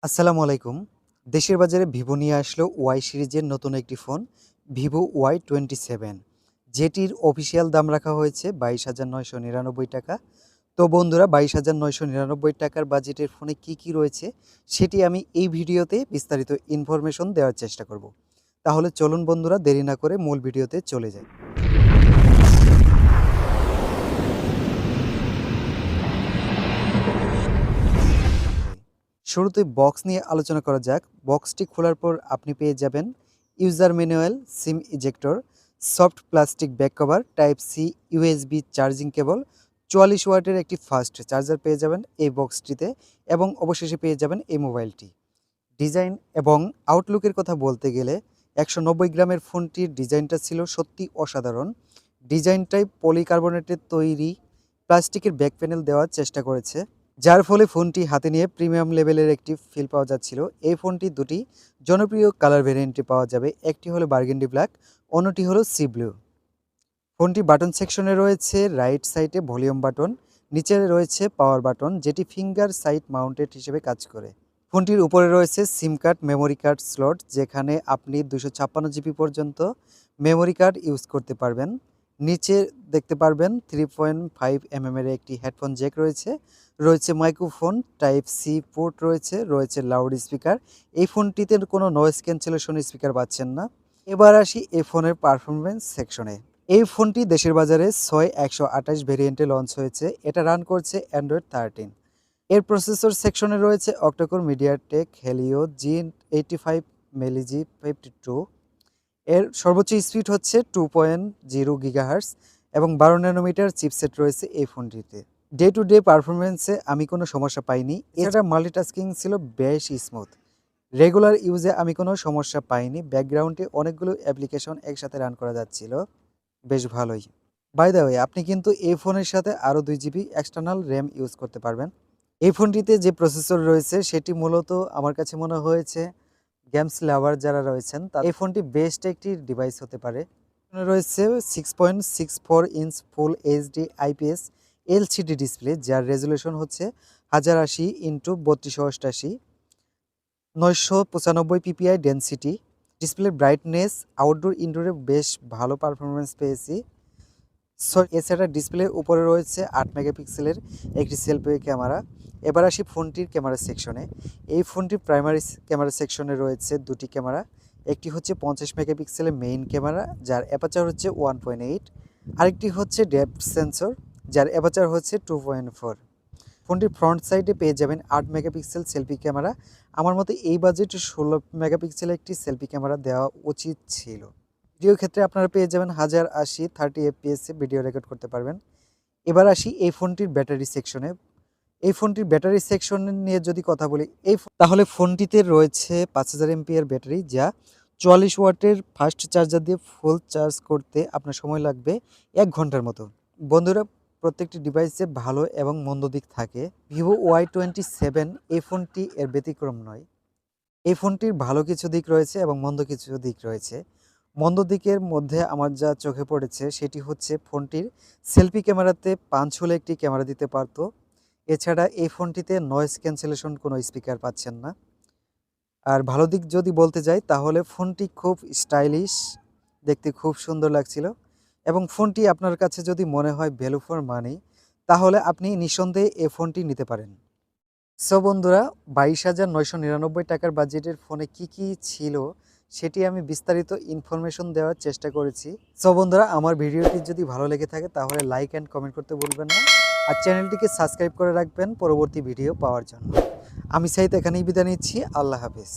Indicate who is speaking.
Speaker 1: আসসালামু আলাইকুম। দেশের বাজারে ভিভো নিয়ে আসলো ওয়াই সিরিজের নতুন একটি ফোন ভিভো Y27, যেটির অফিসিয়াল দাম রাখা হয়েছে 22,999 টাকা। তো বন্ধুরা, 22,999 টাকার বাজেটের ফোনে কি রয়েছে সেটি আমি এই ভিডিওতে বিস্তারিত ইনফরমেশন দেওয়ার চেষ্টা করব। তাহলে চলুন বন্ধুরা, দেরি না করে মূল ভিডিওতে চলে যাই। শুরুতে বক্স নিয়ে আলোচনা করা যাক। বক্সটি খোলার পর আপনি পেয়ে যাবেন user manual, SIM ejector, soft plastic back cover, type C USB charging cable, 44 ওয়াটের একটি ফাস্ট চার্জার পেয়ে যাবেন এই বক্সটিতে, এবং অবশেষে পেয়ে যাবেন এই মোবাইলটি। ডিজাইন এবং আউটলুকের কথা বলতে গেলে 190 গ্রামের ফোনটির ডিজাইনটা ছিল সত্যি অসাধারণ। ডিজাইনটাই পলিকার্বনেটের তৈরি প্লাস্টিকের ব্যাক প্যানেল দেওয়ার চেষ্টা করেছে, যার ফলে ফোনটি হাতে নিয়ে প্রিমিয়াম লেভেলের একটি ফিল পাওয়া যাচ্ছিল। এই ফোনটি দুটি জনপ্রিয় কালার ভেরিয়েন্টে পাওয়া যাবে, একটি হলো বার্গেন্ডি ব্ল্যাক, অন্যটি হলো সি ব্লু। ফোনটি বাটন সেকশনে রয়েছে রাইট সাইডে ভলিউম বাটন, নিচে রয়েছে পাওয়ার বাটন, যেটি ফিঙ্গার সাইড মাউন্টেড হিসেবে কাজ করে। ফোনটির উপরে রয়েছে সিম কার্ড, মেমোরি কার্ড স্লট, যেখানে আপনি 256 জিবি পর্যন্ত মেমোরি কার্ড ইউজ করতে পারবেন। নিচে দেখতে পারবেন 3.5 এর একটি হেডফোন জ্যাক রয়েছে, রয়েছে মাইক্রোফোন, টাইপ সি পোর্ট রয়েছে লাউড স্পিকার। এই ফোনটিতে কোনো নয়েজ ক্যান্সেলেশন স্পিকার পাচ্ছেন না। এবার আসি এই ফোনের পারফরমেন্স সেকশনে। এই ফোনটি দেশের বাজারে 6128 ভেরিয়েন্টে লঞ্চ হয়েছে। এটা রান করছে অ্যান্ড্রয়েড 13। এর প্রসেসর সেকশনে রয়েছে অক্টাকোর মিডিয়াটেক হেলিও G85 মেলিজি 52। এর সর্বোচ্চ স্পিড হচ্ছে 2.0 গিগাহার্স এবং 12 ন্যানোমিটার চিপসেট রয়েছে এই ফোনটিতে। ডে টু ডে পারফরমেন্সে আমি কোনো সমস্যা পাইনি। এছাড়া মাল্টিটাস্কিং ছিল বেশ স্মুথ। রেগুলার ইউজে আমি কোনো সমস্যা পাইনি। ব্যাকগ্রাউন্ডে অনেকগুলো অ্যাপ্লিকেশন একসাথে রান করা যাচ্ছিল, বেশ ভালোই। বাই দ্য ওয়ে, আপনি কিন্তু এই ফোনের সাথে আরও 2 জিবি এক্সটার্নাল র্যাম ইউজ করতে পারবেন। এই ফোনটিতে যে প্রসেসর রয়েছে সেটি মূলত আমার কাছে মনে হয়েছে গেমস লাভার যারা রয়েছেন তার এই ফোনটি বেস্ট একটি ডিভাইস হতে পারে। এখানে রয়েছে 6.64 inch full HD IPS LCD display, যার রেজুলেশন হচ্ছে 1080 into 3288, 995 PPI density. Display brightness outdoor ইনডোরে বেশ ভালো পারফরমেন্স পেয়েছি। এছাড়া ডিসপ্লের উপরে রয়েছে 8 মেগাপিক্সেলের একটি সেলফি ক্যামেরা। এবার আসি ফোনটির ক্যামেরা সেকশনে। এই ফোনটির প্রাইমারি ক্যামেরা সেকশনে রয়েছে দুটি ক্যামেরা। একটি হচ্ছে 50 মেগাপিক্সেলের মেইন ক্যামেরা, যার অ্যাপারচার হচ্ছে 1.8। আরেকটি হচ্ছে ডেপথ সেন্সর, যার অ্যাপারচার হচ্ছে 2.4। ফোনটির ফ্রন্ট সাইডে পেয়ে যাবেন 8 মেগাপিক্সেল সেলফি ক্যামেরা। আমার মতে এই বাজেটে 16 মেগাপিক্সেলের একটি সেলফি ক্যামেরা দেওয়া উচিত ছিল। ভিডিও ক্ষেত্রে আপনারা পেয়ে যাবেন 1080 30 fps ভিডিও রেকর্ড করতে পারবেন। এবার আসি এই ফোনটির ব্যাটারি সেকশনে। এই ফোনটির ব্যাটারি সেকশন নিয়ে যদি কথা বলি, তাহলে ফোনটিতে রয়েছে 5000 এমপিআর ব্যাটারি, যা 44 ওয়াটের ফাস্ট চার্জার দিয়ে ফুল চার্জ করতে আপনার সময় লাগবে 1 ঘন্টার মতো। বন্ধুরা, প্রত্যেকটি ডিভাইসে ভালো এবং মন্দ দিক থাকে। ভিভো Y27 এই ফোনটি এর ব্যতিক্রম নয়। এই ফোনটির ভালো কিছু দিক রয়েছে এবং মন্দ কিছু দিক রয়েছে। মন্দ দিকের মধ্যে আমার যা চোখে পড়েছে সেটি হচ্ছে ফোনটির সেলফি ক্যামেরাতে পাঞ্চ হলে একটি ক্যামেরা দিতে পারত। এছাড়া এই ফোনটিতে নয়েজ ক্যান্সেলেশন কোনো স্পিকার পাচ্ছেন না। আর ভালো দিক যদি বলতে যাই তাহলে ফোনটি খুব স্টাইলিশ, দেখতে খুব সুন্দর লাগছিল, এবং ফোনটি আপনার কাছে যদি মনে হয় ভ্যালু ফর মানি, তাহলে আপনি নিঃসন্দেহে এই ফোনটি নিতে পারেন। সো বন্ধুরা, 22,999 টাকার বাজেটের ফোনে কি ছিল সেটি আমি বিস্তারিত ইনফরমেশন দেওয়ার চেষ্টা করেছি। সো বন্ধুরা, আমার ভিডিওটি যদি ভালো লেগে থাকে তাহলে লাইক অ্যান্ড কমেন্ট করতে ভুলবেন না, আর চ্যানেলটিকে সাবস্ক্রাইব করে রাখবেন পরবর্তী ভিডিও পাওয়ার জন্য। আমি সাইদ এখানেই বিদায় নিচ্ছি। আল্লাহ হাফেজ।